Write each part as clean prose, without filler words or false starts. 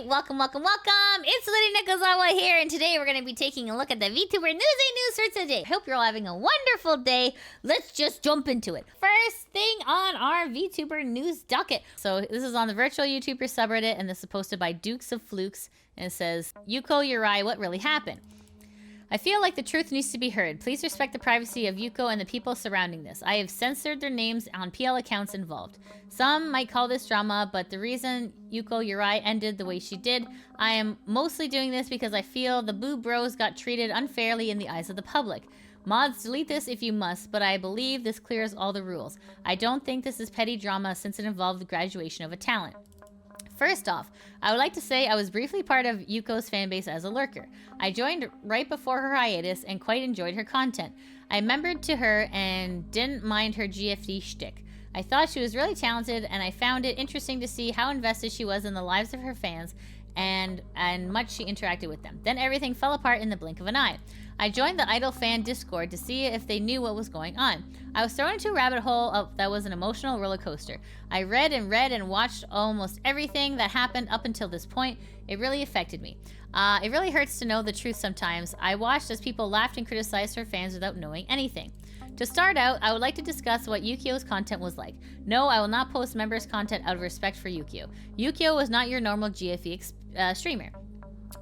Welcome, welcome, welcome! It's Lady Nikazawa here, and today we're going to be taking a look at the Vtuber Newsie news for today. I hope you're all having a wonderful day. Let's just jump into it. First thing on our Vtuber news docket. So this is on the virtual YouTuber subreddit, and this is posted by Dukes of Flukes, and it says, Yuko Yurei, what really happened? I feel like the truth needs to be heard. Please respect the privacy of Yuko and the people surrounding this. I have censored their names on PL accounts involved. Some might call this drama, but the reason Yuko Yurei ended the way she did, I am mostly doing this because I feel the Boo Bros got treated unfairly in the eyes of the public. Mods, delete this if you must, but I believe this clears all the rules. I don't think this is petty drama since it involved the graduation of a talent. First off, I would like to say I was briefly part of Yuko's fanbase as a lurker. I joined right before her hiatus and quite enjoyed her content. I membered to her and didn't mind her GFD shtick. I thought she was really talented, and I found it interesting to see how invested she was in the lives of her fans and much she interacted with them. Then everything fell apart in the blink of an eye. I joined the Idol fan Discord to see if they knew what was going on. I was thrown into a rabbit hole that was an emotional roller coaster. I read and watched almost everything that happened up until this point. It really affected me. It really hurts to know the truth sometimes. I watched as people laughed and criticized her fans without knowing anything. To start out, I would like to discuss what Yukio's content was like. No, I will not post members' content out of respect for Yukio. Yukio was not your normal GFE streamer.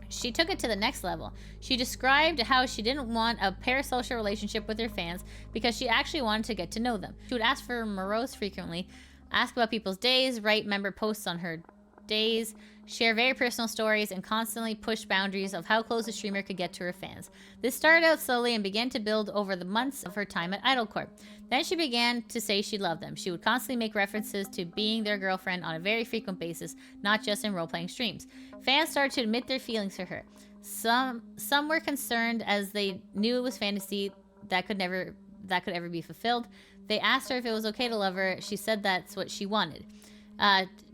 She took it to the next level. She described how she didn't want a parasocial relationship with her fans because she actually wanted to get to know them. She would ask for morose frequently, ask about people's days, write member posts on her days, share very personal stories, and constantly push boundaries of how close a streamer could get to her fans. This started out slowly and began to build over the months of her time at Idol Corp. Then she began to say she loved them. She would constantly make references to being their girlfriend on a very frequent basis, not just in role-playing streams. Fans started to admit their feelings for her. Some were concerned as they knew it was fantasy that could ever be fulfilled. They asked her if it was okay to love her. She said that's what she wanted.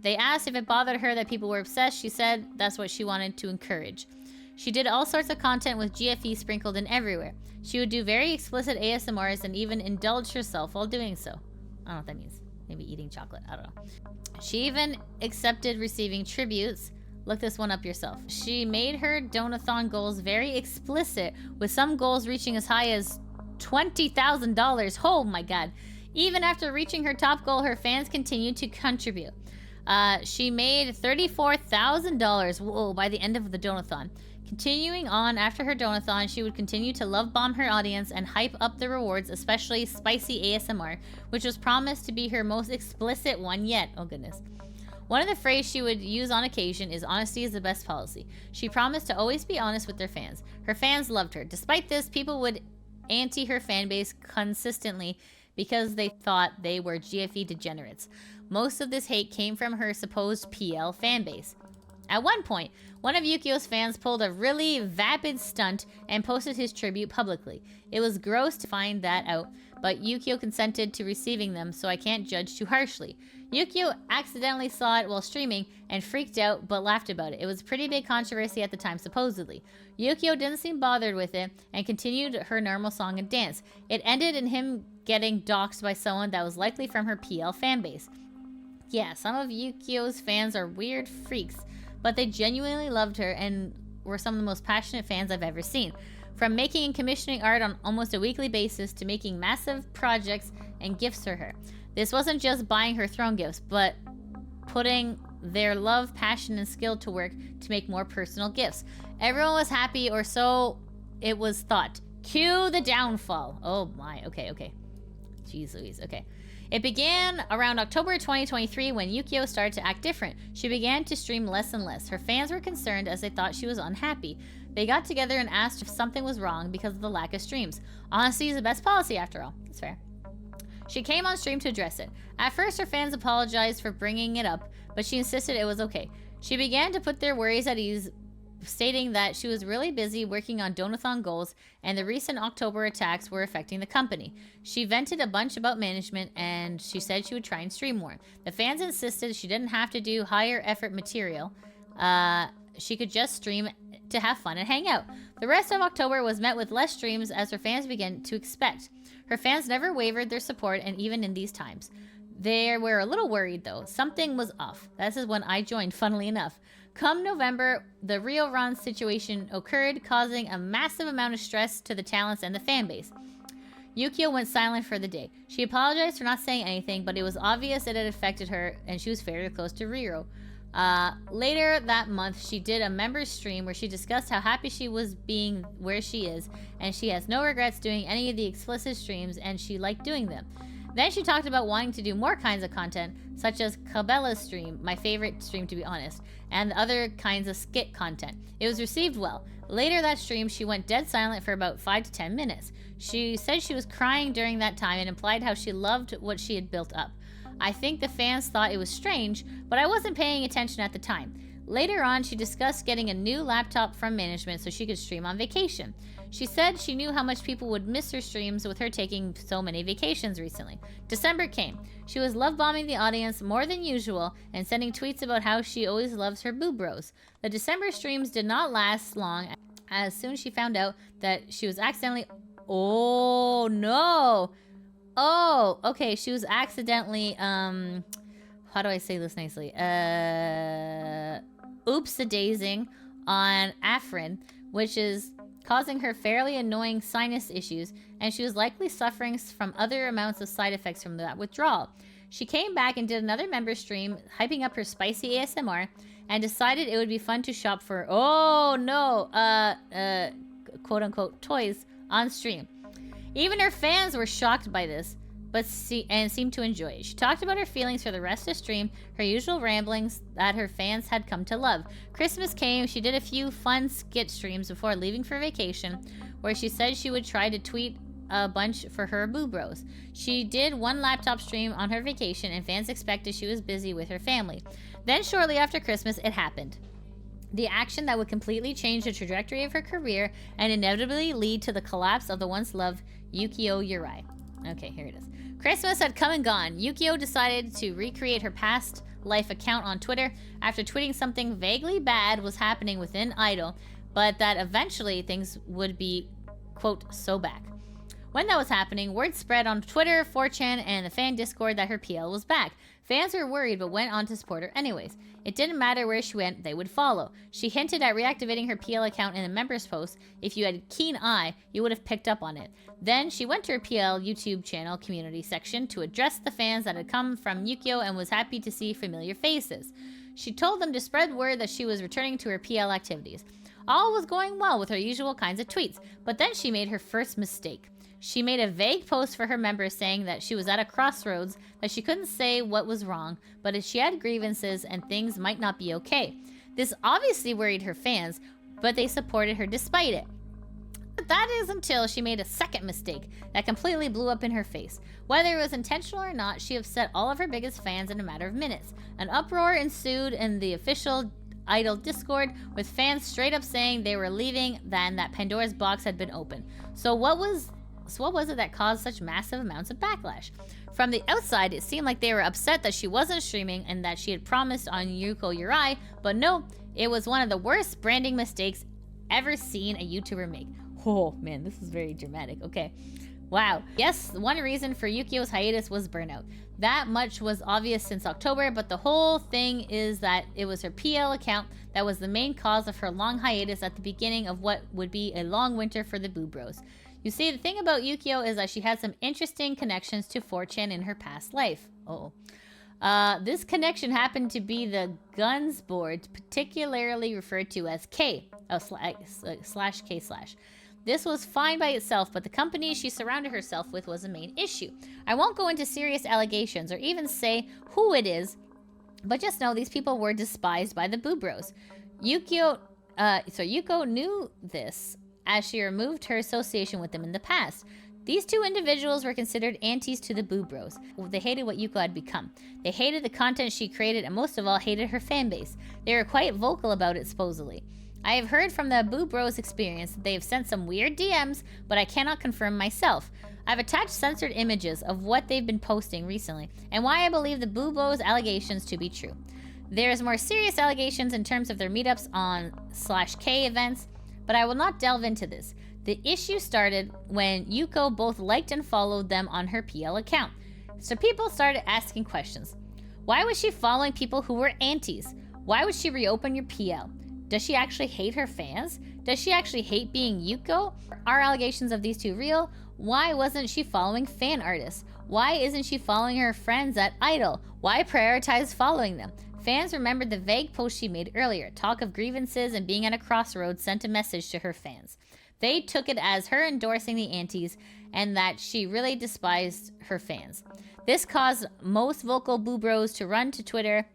They asked if it bothered her that people were obsessed. She said that's what she wanted to encourage. She did all sorts of content with GFE sprinkled in everywhere. She would do very explicit ASMRs and even indulge herself while doing so. I don't know what that means. Maybe eating chocolate. I don't know. She even accepted receiving tributes. Look this one up yourself. She made her donathon goals very explicit, with some goals reaching as high as $20,000. Oh my god. Even after reaching her top goal, her fans continued to contribute. She made $34,000 by the end of the donathon. Continuing on after her donathon, she would continue to love bomb her audience and hype up the rewards, especially spicy ASMR, which was promised to be her most explicit one yet. Oh goodness. One of the phrases she would use on occasion is honesty is the best policy. She promised to always be honest with their fans. Her fans loved her. Despite this, people would anti her fanbase consistently because they thought they were GFE degenerates. Most of this hate came from her supposed PL fanbase. At one point, one of Yukio's fans pulled a really vapid stunt and posted his tribute publicly. It was gross to find that out, but Yukio consented to receiving them, so I can't judge too harshly. Yukio accidentally saw it while streaming and freaked out but laughed about it. It was a pretty big controversy at the time, supposedly. Yukio didn't seem bothered with it and continued her normal song and dance. It ended in him getting doxxed by someone that was likely from her PL fanbase. Yeah, some of Yukio's fans are weird freaks, but they genuinely loved her and were some of the most passionate fans I've ever seen. From making and commissioning art on almost a weekly basis to making massive projects and gifts for her. This wasn't just buying her throne gifts, but putting their love, passion, and skill to work to make more personal gifts. Everyone was happy, or so it was thought. Cue the downfall. Oh my, okay. Jeez Louise, okay. It began around October 2023 when Yukio started to act different. She began to stream less and less. Her fans were concerned as they thought she was unhappy. They got together and asked if something was wrong because of the lack of streams. Honesty is the best policy after all. It's fair. She came on stream to address it. At first, her fans apologized for bringing it up, but she insisted it was okay. She began to put their worries at ease, stating that she was really busy working on donathon goals and the recent October attacks were affecting the company. She vented a bunch about management and she said she would try and stream more. The fans insisted she didn't have to do higher effort material. She could just stream to have fun and hang out. The rest of October was met with less streams as her fans began to expect. Her fans never wavered their support, and even in these times. They were a little worried though. Something was off. This is when I joined, funnily enough. Come November, the Rio Run situation occurred, causing a massive amount of stress to the talents and the fan base. Yukio went silent for the day. She apologized for not saying anything, but it was obvious that it affected her, and she was fairly close to Rio. Later that month, she did a members stream where she discussed how happy she was being where she is, and she has no regrets doing any of the explicit streams, and she liked doing them. Then she talked about wanting to do more kinds of content, such as Cabela's stream, my favorite stream to be honest, and other kinds of skit content. It was received well. Later that stream, she went dead silent for about 5 to 10 minutes. She said she was crying during that time and implied how she loved what she had built up. I think the fans thought it was strange, but I wasn't paying attention at the time. Later on, she discussed getting a new laptop from management so she could stream on vacation. She said she knew how much people would miss her streams with her taking so many vacations recently. December came. She was love-bombing the audience more than usual and sending tweets about how she always loves her boo bros. The December streams did not last long as soon as she found out that she was accidentally... Oh, no! Oh, okay, she was accidentally, how do I say this nicely? Oops-a-daising on Afrin, which is causing her fairly annoying sinus issues, and she was likely suffering from other amounts of side effects from that withdrawal. She came back and did another member stream, hyping up her spicy ASMR, and decided it would be fun to shop for, oh no, quote-unquote toys on stream. Even her fans were shocked by this, and seemed to enjoy it. She talked about her feelings for the rest of the stream, her usual ramblings that her fans had come to love. Christmas came, she did a few fun skit streams before leaving for vacation, where she said she would try to tweet a bunch for her boo bros. She did one laptop stream on her vacation, and fans expected she was busy with her family. Then shortly after Christmas, it happened. The action that would completely change the trajectory of her career and inevitably lead to the collapse of the once loved Yuko Yurei. Okay, here it is. Christmas had come and gone. Yukio decided to recreate her past life account on Twitter after tweeting something vaguely bad was happening within Idol, but that eventually things would be, quote, so back. When that was happening, word spread on Twitter, 4chan, and the fan Discord that her PL was back. Fans were worried but went on to support her anyways. It didn't matter where she went, they would follow. She hinted at reactivating her PL account in the members post. If you had a keen eye, you would have picked up on it. Then she went to her PL YouTube channel community section to address the fans that had come from Yukio and was happy to see familiar faces. She told them to spread word that she was returning to her PL activities. All was going well with her usual kinds of tweets, but then she made her first mistake. She made a vague post for her members saying that she was at a crossroads, that she couldn't say what was wrong, but if she had grievances and things might not be okay. This obviously worried her fans, but they supported her despite it. But that is until she made a second mistake that completely blew up in her face. Whether it was intentional or not, she upset all of her biggest fans in a matter of minutes. An uproar ensued in the official Idol Discord, with fans straight up saying they were leaving, then that Pandora's box had been opened. So what was it that caused such massive amounts of backlash? From the outside, it seemed like they were upset that she wasn't streaming and that she had promised on Yuko Yurei, but no, it was one of the worst branding mistakes ever seen a YouTuber make. Oh man, this is very dramatic. Okay. Wow. Yes, one reason for Yukio's hiatus was burnout. That much was obvious since October, but the whole thing is that it was her PL account that was the main cause of her long hiatus at the beginning of what would be a long winter for the Boo Bros. You see, the thing about Yukio is that she had some interesting connections to 4chan in her past life. This connection happened to be the Guns board, particularly referred to as K, slash K slash. This was fine by itself, but the company she surrounded herself with was a main issue. I won't go into serious allegations or even say who it is, but just know these people were despised by the Boo Bros. Yuko knew this as she removed her association with them in the past. These two individuals were considered aunties to the Boo Bros. They hated what Yuko had become. They hated the content she created and most of all hated her fan base. They were quite vocal about it supposedly. I have heard from the Boo Bros experience that they have sent some weird DMs, but I cannot confirm myself. I've attached censored images of what they've been posting recently and why I believe the Boo Bros allegations to be true. There's more serious allegations in terms of their meetups on /K events, but I will not delve into this. The issue started when Yuko both liked and followed them on her PL account. So people started asking questions. Why was she following people who were antis? Why would she reopen your PL? Does she actually hate her fans? Does she actually hate being Yuko? Are allegations of these two real? Why wasn't she following fan artists? Why isn't she following her friends at Idol? Why prioritize following them? Fans remembered the vague post she made earlier. Talk of grievances and being at a crossroads sent a message to her fans. They took it as her endorsing the antis and that she really despised her fans. This caused most vocal Boo Bros to run to Twitter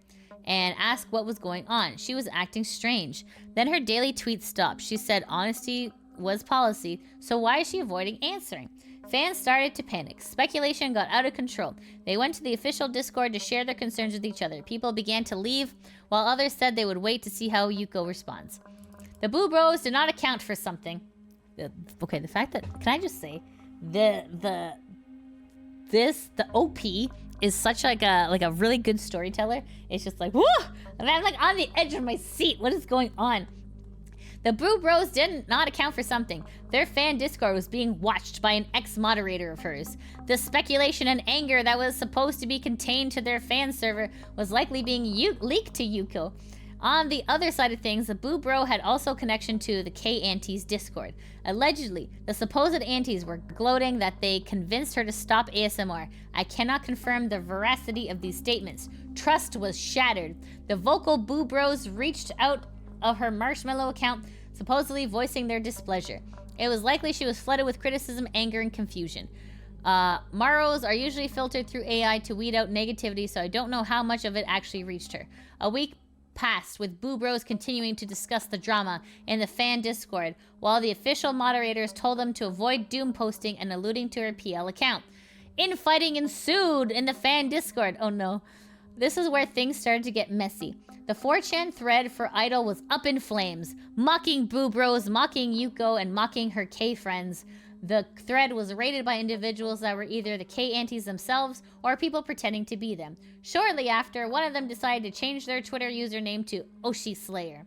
and ask what was going on. She was acting strange. Then her daily tweets stopped. She said honesty was policy, so why is she avoiding answering? Fans started to panic. Speculation got out of control. They went to the official Discord to share their concerns with each other. People began to leave, while others said they would wait to see how Yuko responds. The Boo Bros did not account for something. Okay, the fact that, can I just say, the OP is such like a really good storyteller. It's just like, whoo! And I'm like on the edge of my seat. What is going on? The Boo Bros did not account for something. Their fan Discord was being watched by an ex-moderator of hers. The speculation and anger that was supposed to be contained to their fan server was likely being leaked to Yuko. On the other side of things, the Boo Bro had also connection to the K-Antis Discord. Allegedly, the supposed antis were gloating that they convinced her to stop ASMR. I cannot confirm the veracity of these statements. Trust was shattered. The vocal Boo Bros reached out of her Marshmallow account, supposedly voicing their displeasure. It was likely she was flooded with criticism, anger, and confusion. Maros are usually filtered through AI to weed out negativity, so I don't know how much of it actually reached her. A week passed with Boo Bros continuing to discuss the drama in the fan Discord, while the official moderators told them to avoid doom posting and alluding to her PL account. Infighting ensued in the fan Discord. Oh no. This is where things started to get messy. The 4chan thread for Idol was up in flames, mocking Boo Bros, mocking Yuko, and mocking her K-friends. The thread was raided by individuals that were either the K-Antis themselves or people pretending to be them. Shortly after, one of them decided to change their Twitter username to Oshi Slayer.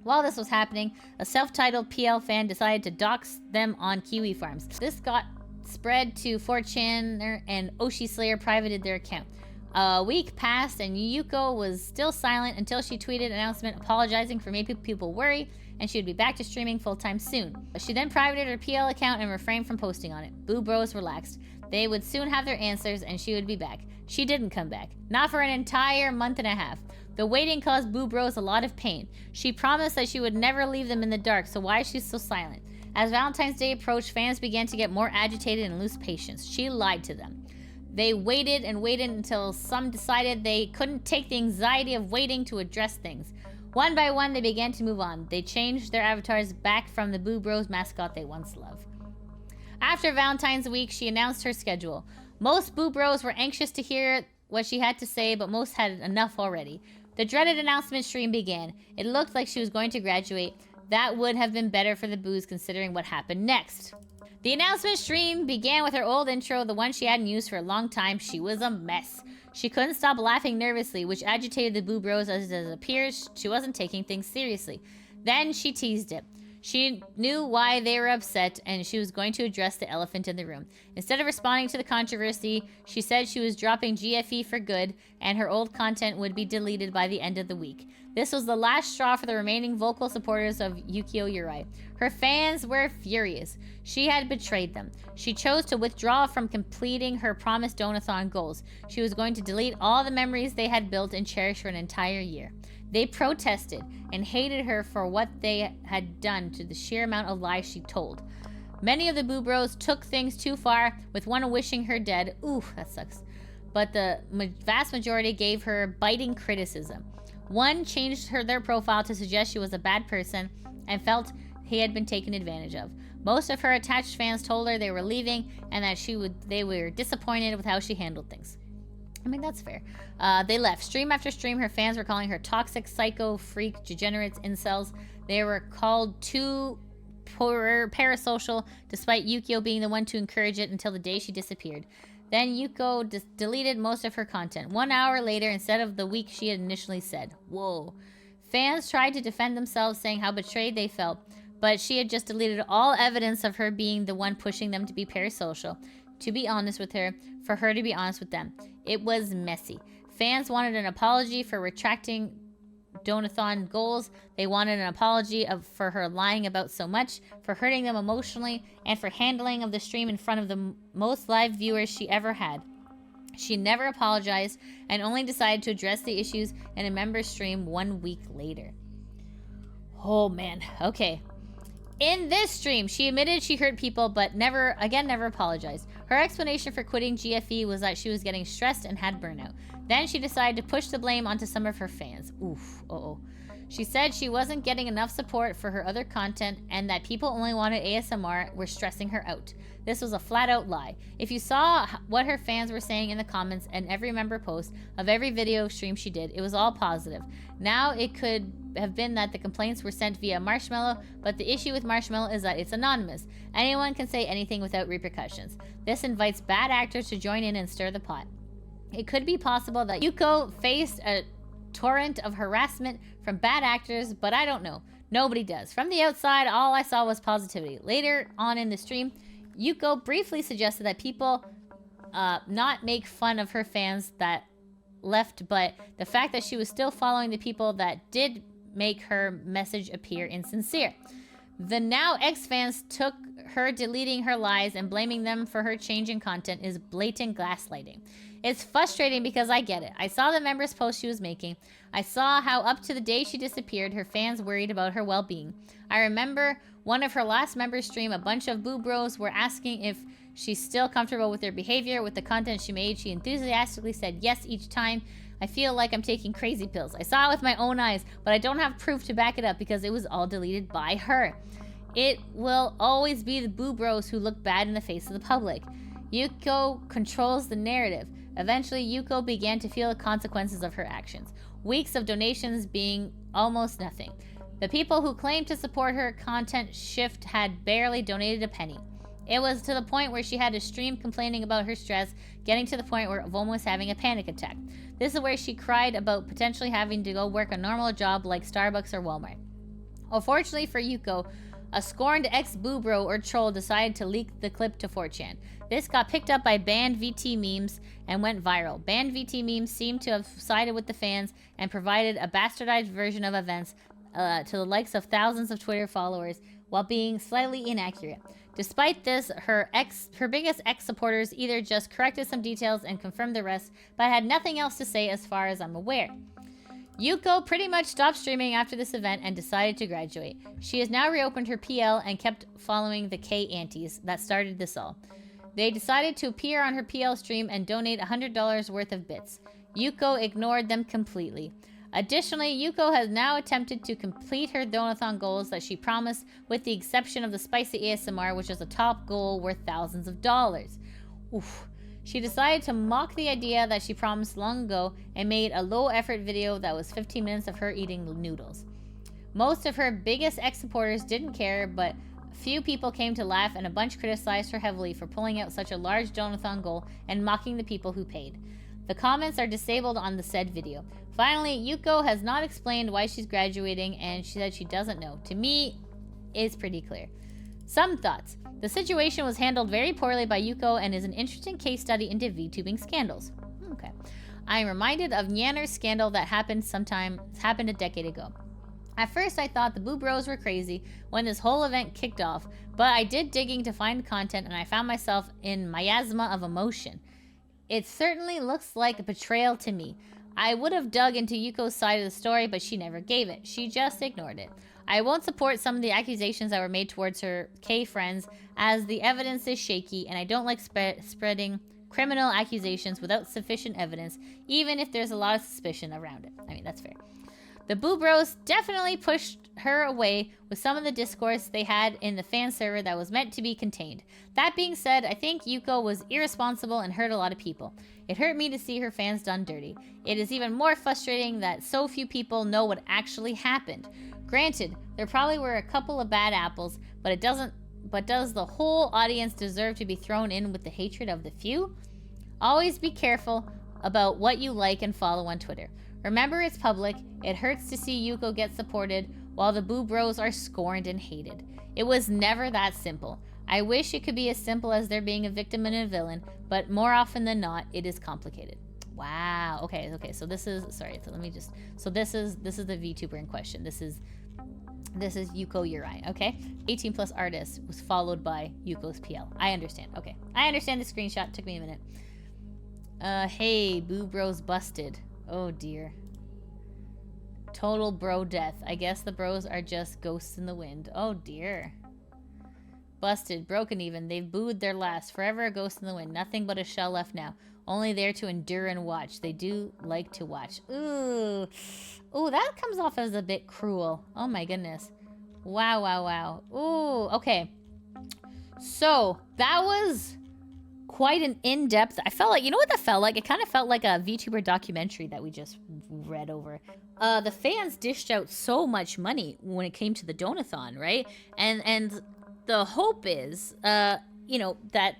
While this was happening, a self-titled PL fan decided to dox them on Kiwi Farms. This got spread to 4chan and Oshi Slayer privated their account. A week passed and Yuko was still silent until she tweeted an announcement apologizing for making people worry and she would be back to streaming full-time soon. She then privated her PL account and refrained from posting on it. Boo Bros relaxed. They would soon have their answers and she would be back. She didn't come back. Not for an entire month and a half. The waiting caused Boo Bros a lot of pain. She promised that she would never leave them in the dark, so why is she so silent? As Valentine's Day approached, fans began to get more agitated and lose patience. She lied to them. They waited and waited until some decided they couldn't take the anxiety of waiting to address things. One by one, they began to move on. They changed their avatars back from the Boo Bros mascot they once loved. After Valentine's week, she announced her schedule. Most Boo Bros were anxious to hear what she had to say, but most had enough already. The dreaded announcement stream began. It looked like she was going to graduate. That would have been better for the Boos considering what happened next. The announcement stream began with her old intro, the one she hadn't used for a long time. She was a mess. She couldn't stop laughing nervously, which agitated the Boo Bros as it appears she wasn't taking things seriously. Then she teased it. She knew why they were upset, and she was going to address the elephant in the room. Instead of responding to the controversy, she said she was dropping GFE for good, and her old content would be deleted by the end of the week. This was the last straw for the remaining vocal supporters of Yuko Yurei. Her fans were furious. She had betrayed them. She chose to withdraw from completing her promised donathon goals. She was going to delete all the memories they had built and cherished for an entire year. They protested and hated her for what they had done to the sheer amount of lies she told. Many of the Boo Bros took things too far, with one wishing her dead. Ooh, that sucks. But the vast majority gave her biting criticism. One changed their profile to suggest she was a bad person and felt he had been taken advantage of. Most of her attached fans told her they were leaving and that they were disappointed with how she handled things. I mean, that's fair. They left. Stream after stream, her fans were calling her toxic, psycho, freak, degenerates, incels. They were called too parasocial, despite Yuko being the one to encourage it until the day she disappeared. Then Yuko deleted most of her content. 1 hour later, instead of the week she had initially said. Whoa. Fans tried to defend themselves, saying how betrayed they felt, but she had just deleted all evidence of her being the one pushing them to be parasocial. to be honest with her, for her to be honest with them. It was messy. Fans wanted an apology for retracting donathon goals. They wanted an apology for her lying about so much, for hurting them emotionally, and for handling of the stream in front of the most live viewers she ever had. She never apologized and only decided to address the issues in a member stream 1 week later. Oh man, okay. In this stream, she admitted she hurt people, but never apologized. Her explanation for quitting GFE was that she was getting stressed and had burnout. Then she decided to push the blame onto some of her fans. Oof, uh-oh. She said she wasn't getting enough support for her other content and that people only wanted ASMR were stressing her out. This was a flat-out lie. If you saw what her fans were saying in the comments and every member post of every video stream she did, it was all positive. Now it could have been that the complaints were sent via Marshmallow, but the issue with Marshmallow is that it's anonymous. Anyone can say anything without repercussions. This invites bad actors to join in and stir the pot. It could be possible that Yuko faced a torrent of harassment from bad actors, but I don't know. Nobody does. From the outside, all I saw was positivity. Later on in the stream, Yuko briefly suggested that people not make fun of her fans that left, but the fact that she was still following the people that did make her message appear insincere. The now ex-fans took her deleting her lies and blaming them for her change in content is blatant gaslighting. It's frustrating because I get it. I saw the members' post she was making. I saw how up to the day she disappeared, her fans worried about her well-being. I remember one of her last members' stream, a bunch of boo bros were asking if she's still comfortable with her behavior, with the content she made. She enthusiastically said yes each time. I feel like I'm taking crazy pills. I saw it with my own eyes, but I don't have proof to back it up because it was all deleted by her. It will always be the boo bros who look bad in the face of the public. Yuko controls the narrative. Eventually, Yuko began to feel the consequences of her actions. Weeks of donations being almost nothing. The people who claimed to support her content shift had barely donated a penny. It was to the point where she had to stream complaining about her stress, getting to the point where of almost having a panic attack. This is where she cried about potentially having to go work a normal job like Starbucks or Walmart. Unfortunately for Yuko, a scorned ex-boo bro or troll decided to leak the clip to 4chan. This got picked up by banned VT memes and went viral. Banned VT memes seemed to have sided with the fans and provided a bastardized version of events to the likes of thousands of Twitter followers while being slightly inaccurate. Despite this, her biggest ex-supporters either just corrected some details and confirmed the rest, but had nothing else to say as far as I'm aware. Yuko pretty much stopped streaming after this event and decided to graduate. She has now reopened her PL and kept following the K-Anties that started this all. They decided to appear on her PL stream and donate $100 worth of bits. Yuko ignored them completely. Additionally, Yuko has now attempted to complete her donathon goals that she promised, with the exception of the spicy ASMR, which is a top goal worth thousands of dollars. Oof. She decided to mock the idea that she promised long ago and made a low-effort video that was 15 minutes of her eating noodles. Most of her biggest ex-supporters didn't care, but few people came to laugh and a bunch criticized her heavily for pulling out such a large donathon goal and mocking the people who paid. The comments are disabled on the said video. Finally, Yuko has not explained why she's graduating and she said she doesn't know. To me, it's pretty clear. Some thoughts. The situation was handled very poorly by Yuko and is an interesting case study into VTubing scandals. Okay. I am reminded of Nyanner's scandal that happened a decade ago. At first, I thought the Boo Bros were crazy when this whole event kicked off, but I did digging to find content and I found myself in miasma of emotion. It certainly looks like a betrayal to me. I would have dug into Yuko's side of the story, but she never gave it. She just ignored it. I won't support some of the accusations that were made towards her K-friends, as the evidence is shaky, and I don't like spreading criminal accusations without sufficient evidence, even if there's a lot of suspicion around it. I mean, that's fair. The Boo Bros definitely pushed her away with some of the discourse they had in the fan server that was meant to be contained. That being said, I think Yuko was irresponsible and hurt a lot of people. It hurt me to see her fans done dirty. It is even more frustrating that so few people know what actually happened. Granted, there probably were a couple of bad apples, but does the whole audience deserve to be thrown in with the hatred of the few? Always be careful about what you like and follow on Twitter. Remember, it's public. It hurts to see Yuko get supported while the Boo Bros are scorned and hated. It was never that simple. I wish it could be as simple as there being a victim and a villain, but more often than not, it is complicated. Wow. Okay. So this is, sorry. So let me just, so this is the VTuber in question. This is Yuko Yurei. Okay. 18 plus artist was followed by Yuko's PL. I understand. Okay. I understand the screenshot. Took me a minute. Hey, Boo Bros busted. Oh dear. Total bro death. I guess the bros are just ghosts in the wind. Oh dear. Busted, broken even. They've booed their last. Forever a ghost in the wind. Nothing but a shell left now. Only there to endure and watch. They do like to watch. Ooh. Ooh, that comes off as a bit cruel. Oh my goodness. Wow, wow, wow. Ooh, okay. So, that was quite an in-depth... I felt like... You know what that felt like? It kind of felt like a VTuber documentary that we just read over. The fans dished out so much money when it came to the Donathon, right? And the hope is, you know, that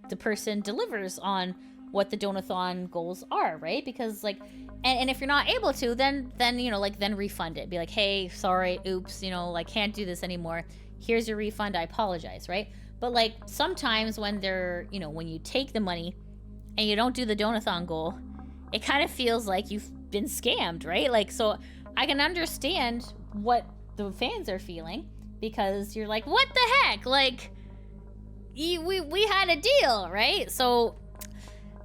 the person delivers on what the Donathon goals are, right? Because, like, and if you're not able to, then you know, like, then refund it. Be like, hey, sorry, oops, you know, like, can't do this anymore. Here's your refund, I apologize, right? But, like, sometimes when they're, you know, when you take the money and you don't do the Donathon goal, it kind of feels like you've been scammed, right? Like, so I can understand what the fans are feeling, because you're like, what the heck? Like, we had a deal, right? So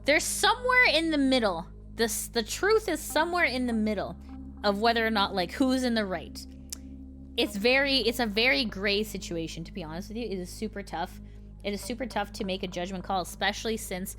there's somewhere in the middle. The truth is somewhere in the middle of whether or not, like, who's in the right. It's a very gray situation, to be honest with you. It is super tough. It is super tough to make a judgment call, especially since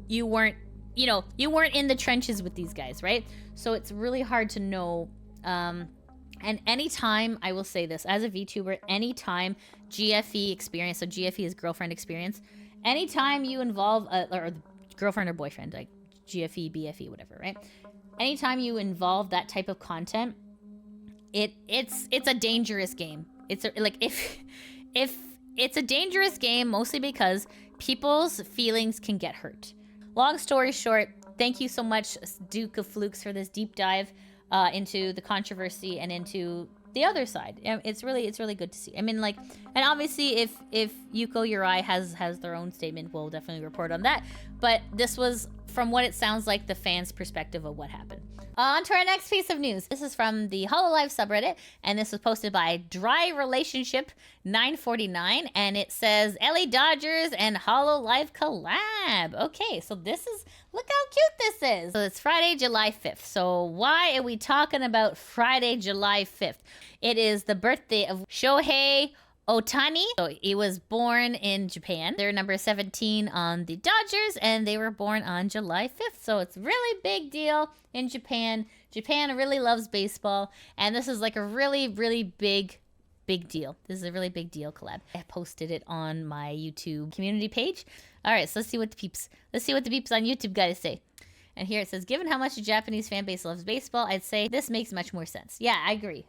you weren't in the trenches with these guys, right? So it's really hard to know. And anytime, I will say this, as a VTuber, anytime GFE experience, so GFE is girlfriend experience, anytime you involve, or girlfriend or boyfriend, like GFE, BFE, whatever, right? Anytime you involve that type of content, it's a dangerous game. It's like, if it's a dangerous game, mostly because people's feelings can get hurt. Long story short, thank you so much, Duke of Flukes, for this deep dive into the controversy and into the other side. It's really good to see. I mean, like, and obviously if Yuko Yurei has their own statement, we'll definitely report on that. But this was, from what it sounds like, the fans' perspective of what happened. On to our next piece of news. This is from the Hololive subreddit, and this was posted by Dry Relationship 949, and it says LA Dodgers and Hololive collab. Okay, so this is, look how cute this is. So it's Friday, July 5th. So why are we talking about Friday, July 5th? It is the birthday of Shohei Ohtani. So he was born in Japan. They're number 17 on the Dodgers, and they were born on July 5th. So it's really big deal in Japan. Japan really loves baseball, and this is like a really big deal. This is a really big deal collab. I posted it on my YouTube community page. All right, so let's see what the peeps on YouTube got to say. And here it says, given how much the Japanese fan base loves baseball, I'd say this makes much more sense. Yeah, I agree.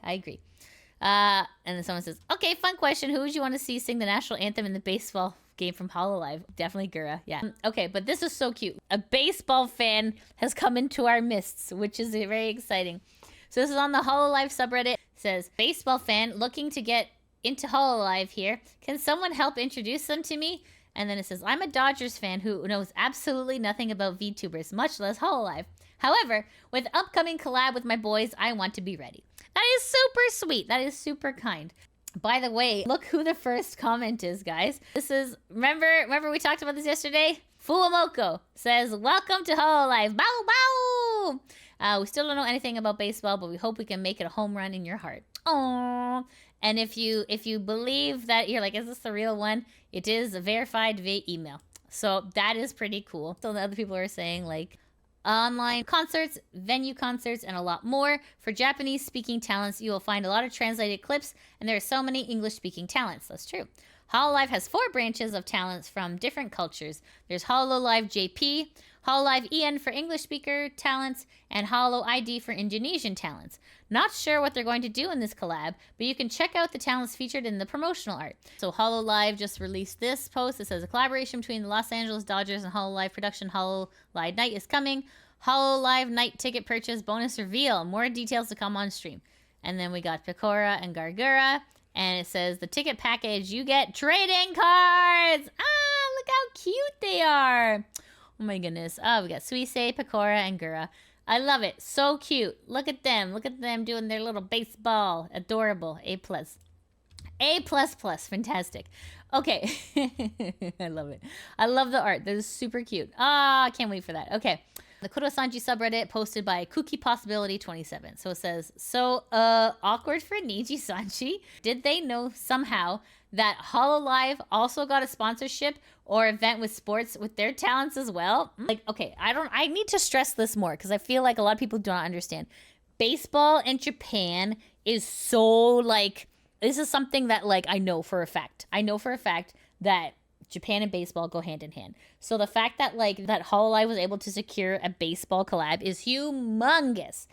And then someone says, okay, fun question. Who would you want to see sing the national anthem in the baseball game from Hololive? Definitely Gura. Yeah. Okay, but this is so cute. A baseball fan has come into our midst, which is very exciting. So this is on the Hololive subreddit. It says, baseball fan looking to get into Hololive here. Can someone help introduce them to me? And then it says, I'm a Dodgers fan who knows absolutely nothing about VTubers, much less Hololive. However, with upcoming collab with my boys, I want to be ready. That is super sweet. That is super kind. By the way, look who the first comment is, guys. This is, remember we talked about this yesterday? Fuamoko says, welcome to Hololive. Bow, bow. We still don't know anything about baseball, but we hope we can make it a home run in your heart. Aww. And if you believe that, you're like, is this the real one? It is verified via email. So that is pretty cool. So the other people are saying, like, online concerts, venue concerts, and a lot more. For Japanese-speaking talents, you will find a lot of translated clips, and there are so many English-speaking talents. That's true. Hololive has 4 branches of talents from different cultures. There's Hololive JP, Hololive EN for English speaker talents, and Holo ID for Indonesian talents. Not sure what they're going to do in this collab, but you can check out the talents featured in the promotional art. So Hololive just released this post. It says a collaboration between the Los Angeles Dodgers and Hololive production Hololive Night is coming. Hololive Night ticket purchase bonus reveal. More details to come on stream. And then we got Pecora and Gargura. And it says the ticket package, you get trading cards. Ah, look how cute they are. Oh my goodness. Oh, we got Suisei, Pecora, and Gura. I love it. So cute. Look at them. Look at them doing their little baseball. Adorable. A+. A++. Fantastic. Okay. I love it. I love the art. That is super cute. Ah, I can't wait for that. Okay. The Kurosanji subreddit posted by Cookie Possibility 27. So it says, awkward for Nijisanji. Did they know somehow that Hololive also got a sponsorship or event with sports with their talents as well? Like, okay, I need to stress this more because I feel like a lot of people do not understand. Baseball in Japan is so like, this is something that like I know for a fact. I know for a fact that Japan and baseball go hand in hand. So the fact that like that Hololive was able to secure a baseball collab is humongous.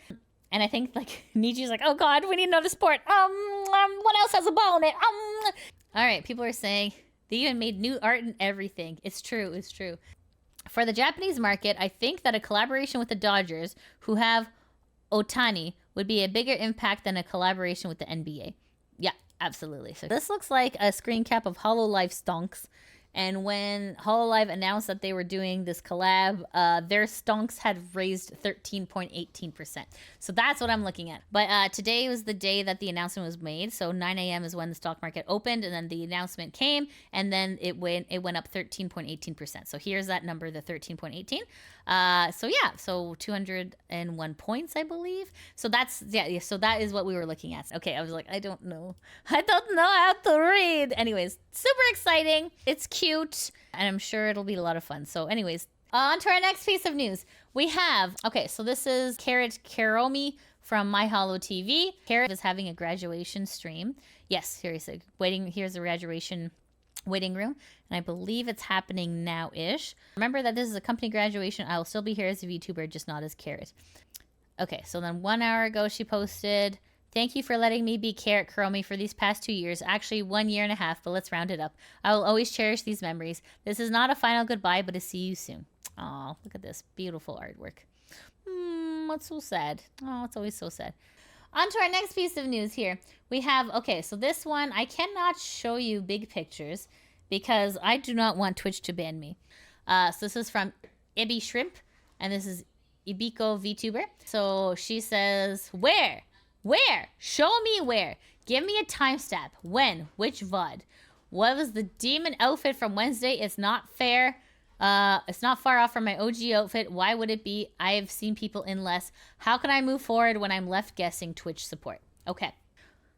And I think like Niji's like, oh God, we need another sport. What else has a ball in it? All right, people are saying they even made new art and everything. It's true, it's true. For the Japanese market, I think that a collaboration with the Dodgers, who have Otani, would be a bigger impact than a collaboration with the NBA. Yeah, absolutely. So this looks like a screen cap of Hololive stonks. And when Hololive announced that they were doing this collab, their stonks had raised 13.18%. So that's what I'm looking at. But today was the day that the announcement was made. So 9 a.m. is when the stock market opened, and then the announcement came, and then it went up 13.18%. So here's that number, the 13.18. So yeah, so 201 points, I believe. So that's, yeah, so that is what we were looking at. Okay, I was like, I don't know how to read. Anyways, super exciting. It's cute, and I'm sure it'll be a lot of fun. So anyways, on to our next piece of news. We have, okay, so this is Carrot Karomi from MyHoloTV. Carrot is having a graduation stream. Yes, here's a graduation waiting room, and I believe it's happening now-ish. Remember that this is a company graduation. I will still be here as a VTuber, just not as Carrot. Okay, so then 1 hour ago she posted, thank you for letting me be Carrot Karomi for these past 2 years. Actually, 1 year and a half, but let's round it up. I will always cherish these memories. This is not a final goodbye, but a see you soon. Oh, look at this beautiful artwork. What's so sad? Oh, it's always so sad. On to our next piece of news here. We have, okay, so this one, I cannot show you big pictures because I do not want Twitch to ban me. So this is from Ebiko Shrimp, and this is Ebiko Vtuber. So she says, where? Show me where. Give me a timestamp. When? Which VOD? What was the demon outfit from Wednesday? It's not fair. It's not far off from my OG outfit. Why would it be? I have seen people in less. How can I move forward when I'm left guessing Twitch support? Okay.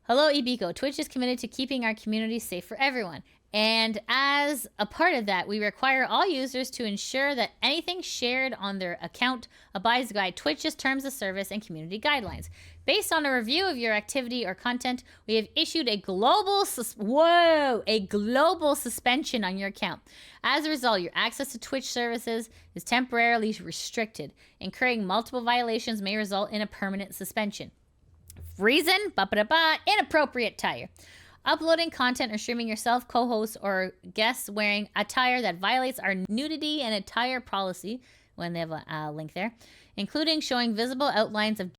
Hello, Ebiko. Twitch is committed to keeping our community safe for everyone. And as a part of that, we require all users to ensure that anything shared on their account abides by Twitch's terms of service and community guidelines. Based on a review of your activity or content, we have issued a global suspension on your account. As a result, your access to Twitch services is temporarily restricted. Incurring multiple violations may result in a permanent suspension. Reason? Inappropriate attire. Uploading content or streaming yourself, co-hosts, or guests wearing attire that violates our nudity and attire policy, when they have a link there, including showing visible outlines of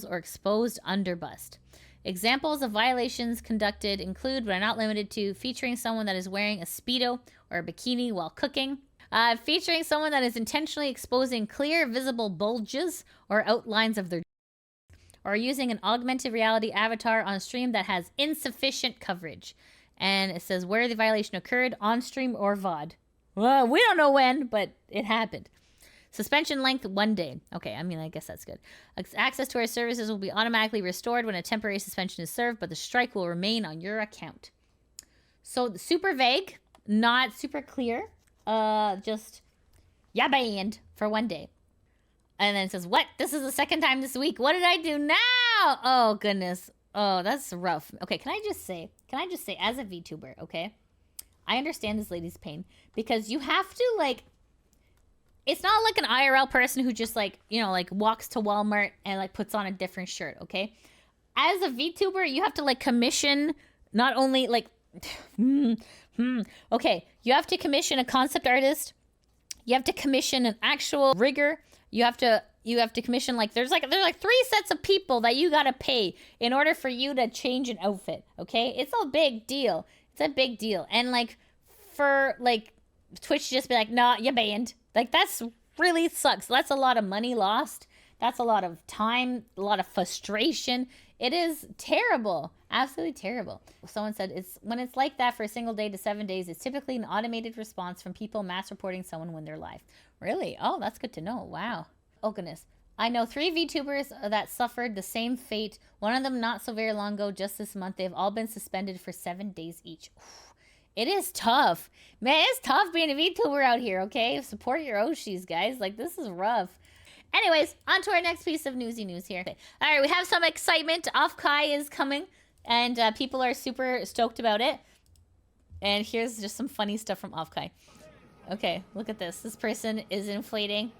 or exposed underbust. Examples of violations conducted include, but are not limited to, featuring someone that is wearing a Speedo or a bikini while cooking, featuring someone that is intentionally exposing clear, visible bulges or outlines of their, or using an augmented reality avatar on stream that has insufficient coverage. And it says where the violation occurred, on stream or VOD. Well, we don't know when, but it happened. Suspension length, 1 day. Okay, I mean, I guess that's good. Access to our services will be automatically restored when a temporary suspension is served, but the strike will remain on your account. So super vague, not super clear. Just, yeah, banned for 1 day. And then it says, what? This is the second time this week. What did I do now? Oh, goodness. Oh, that's rough. Okay, can I just say, as a VTuber, okay? I understand this lady's pain because you have to, like, it's not like an IRL person who just, like, you know, like, walks to Walmart and, like, puts on a different shirt, okay? As a VTuber, you have to, like, commission not only, like, okay, you have to commission a concept artist. You have to commission an actual rigger. You have to you have to commission, like, there's like 3 sets of people that you gotta pay in order for you to change an outfit, okay? It's a big deal. It's a big deal. And, like, for, like, Twitch to just be like, nah, you're banned. Like, that's really sucks. That's a lot of money lost. That's a lot of time, a lot of frustration. It is terrible. Absolutely terrible. Someone said, when it's like that for a single day to 7 days, it's typically an automated response from people mass reporting someone when they're live. Really? Oh, that's good to know. Wow. Oh, goodness. I know 3 VTubers that suffered the same fate. One of them not so very long ago, just this month. They've all been suspended for 7 days each. It is tough. Man, it's tough being a VTuber out here, okay? Support your Oshis, guys. Like, this is rough. Anyways, on to our next piece of newsy news here. Okay. All right, we have some excitement. OffKai is coming, and people are super stoked about it. And here's just some funny stuff from OffKai. Okay, look at this. This person is inflating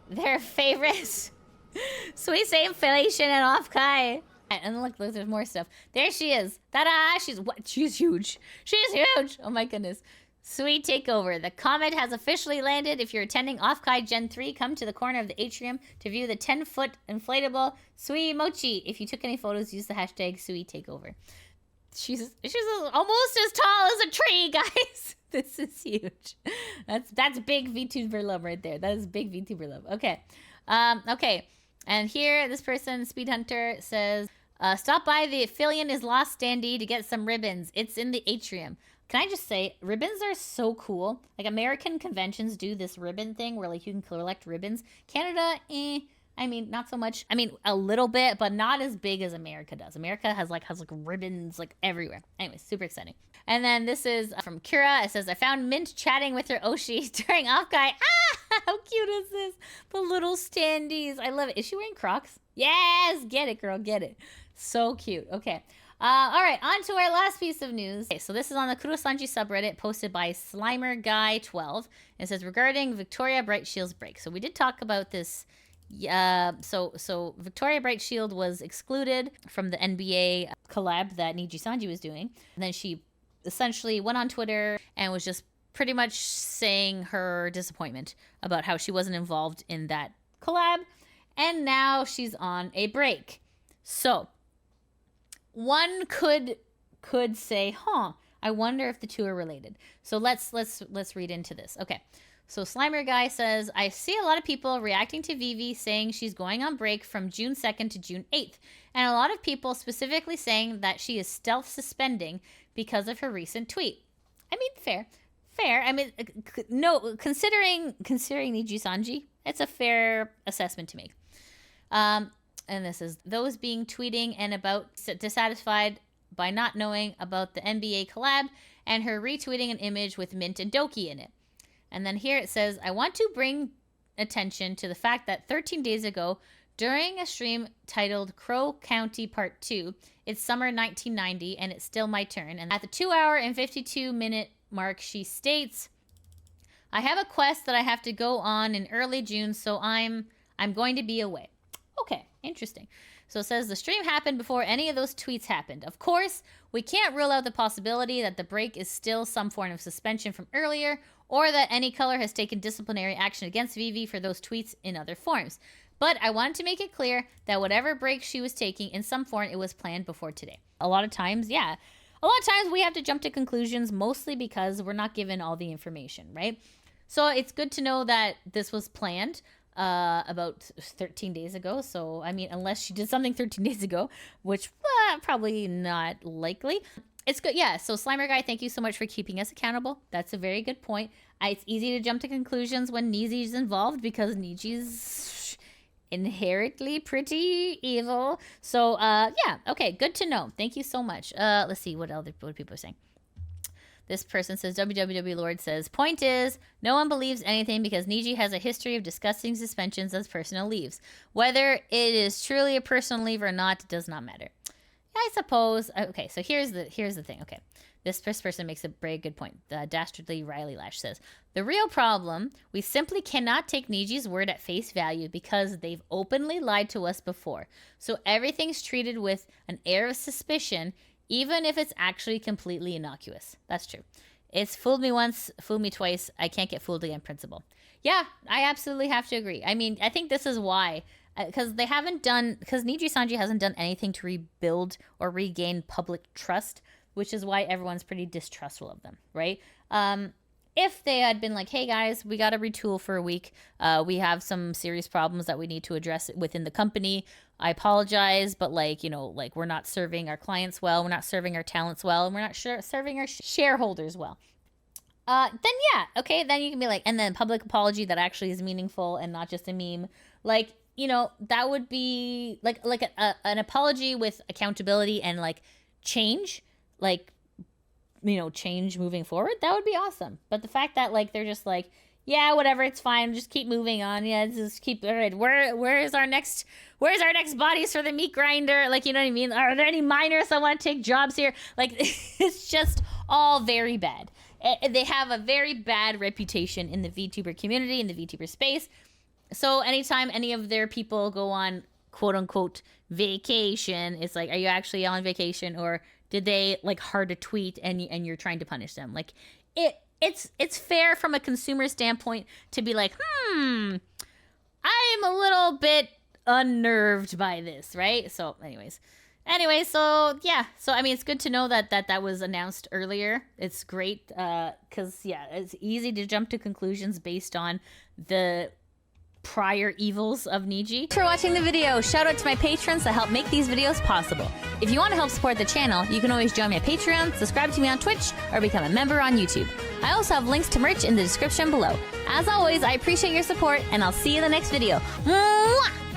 their favorite Suisei inflation and OffKai. And look, there's more stuff. There she is. Ta-da! She's huge. She's huge. Oh my goodness. Sui takeover. The comet has officially landed. If you're attending OffKai Gen 3, come to the corner of the atrium to view the 10-foot inflatable Sui Mochi. If you took any photos, use the hashtag Sui takeover. She's almost as tall as a tree, guys. This is huge. That's big VTuber love right there. That is big VTuber love. Okay. Okay. And here, this person, Speed Hunter, says, stop by the Filian is lost standee to get some ribbons. It's in the atrium. Can I just say, ribbons are so cool. Like, American conventions do this ribbon thing where, like, you can collect ribbons. Canada, I mean, not so much. I mean, a little bit, but not as big as America does. America has ribbons, like, everywhere. Anyway, super exciting. And then this is from Kira. It says, I found Mint chatting with her Oshi during OffKai. Ah, how cute is this? The little standees. I love it. Is she wearing Crocs? Yes, get it, girl, get it. So cute. Okay. All right, on to our last piece of news. Okay, so this is on the Kurosanji subreddit posted by Slimer Guy 12. It says, regarding Victoria Brightshield's break. So we did talk about this. So Victoria Brightshield was excluded from the NBA collab that Nijisanji was doing. And then she essentially went on Twitter and was just pretty much saying her disappointment about how she wasn't involved in that collab. And now she's on a break. So one could say, I wonder if the two are related. So let's read into this. Okay. So Slimer Guy says, I see a lot of people reacting to Vivi saying she's going on break from June 2nd to June 8th. And a lot of people specifically saying that she is stealth suspending because of her recent tweet. I mean, fair. I mean, no, considering Nijisanji, it's a fair assessment to make. And this is those being tweeting and about dissatisfied by not knowing about the NBA collab and her retweeting an image with Mint and Doki in it. And then here it says, I want to bring attention to the fact that 13 days ago, during a stream titled Crow County Part 2, it's summer 1990 and it's still my turn. And at the 2 hour and 52 minute mark, she states, I have a quest that I have to go on in early June, so I'm going to be away. Okay, interesting. So it says the stream happened before any of those tweets happened. Of course, we can't rule out the possibility that the break is still some form of suspension from earlier, or that any color has taken disciplinary action against Vivi for those tweets in other forms. But I wanted to make it clear that whatever break she was taking in some form, it was planned before today. A lot of times we have to jump to conclusions, mostly because we're not given all the information, right? So it's good to know that this was planned about 13 days ago. So, I mean, unless she did something 13 days ago, which probably not likely. It's good. Yeah. So Slimer Guy, thank you so much for keeping us accountable. That's a very good point. It's easy to jump to conclusions when Niji's involved because Niji's inherently pretty evil. So, yeah. Okay. Good to know. Thank you so much. Let's see what people are saying. This person says, WWW Lord says, point is, no one believes anything because Niji has a history of discussing suspensions as personal leaves. Whether it is truly a personal leave or not, it does not matter. I suppose. Okay, so here's the thing. Okay, this person makes a very good point. Dastardly Riley Lash says, the real problem, we simply cannot take Niji's word at face value because they've openly lied to us before. So everything's treated with an air of suspicion, even if it's actually completely innocuous. That's true. It's fooled me once, fooled me twice. I can't get fooled again principle. Yeah, I absolutely have to agree. I mean, I think this is why, because Nijisanji hasn't done anything to rebuild or regain public trust, which is why everyone's pretty distrustful of them, right? If they had been like, hey guys, we got to retool for a week. We have some serious problems that we need to address within the company. I apologize, but like, you know, like we're not serving our clients well. We're not serving our talents well. And we're not serving our shareholders well. Then yeah, okay, then you can be like, and then public apology that actually is meaningful and not just a meme. Like, you know, that would be like an apology with accountability and like change, like, you know, change moving forward. That would be awesome. But the fact that like they're just like, yeah, whatever, it's fine, just keep moving on. Yeah, just keep. All right, where's our next bodies for the meat grinder? Like, you know what I mean? Are there any miners that want to take jobs here? Like, it's just all very bad. They have a very bad reputation in the VTuber community, in the VTuber space. So anytime any of their people go on quote unquote vacation, it's like, are you actually on vacation, or did they like hard a tweet and you're trying to punish them? Like it's fair from a consumer standpoint to be like, I'm a little bit unnerved by this, right? So Anyway, so yeah. So, I mean, it's good to know that was announced earlier. It's great because, yeah, it's easy to jump to conclusions based on the prior evils of Niji. Thanks for watching the video. Shout out to my patrons that help make these videos possible. If you want to help support the channel, you can always join my Patreon, subscribe to me on Twitch, or become a member on YouTube. I also have links to merch in the description below. As always, I appreciate your support, and I'll see you in the next video. Mwah!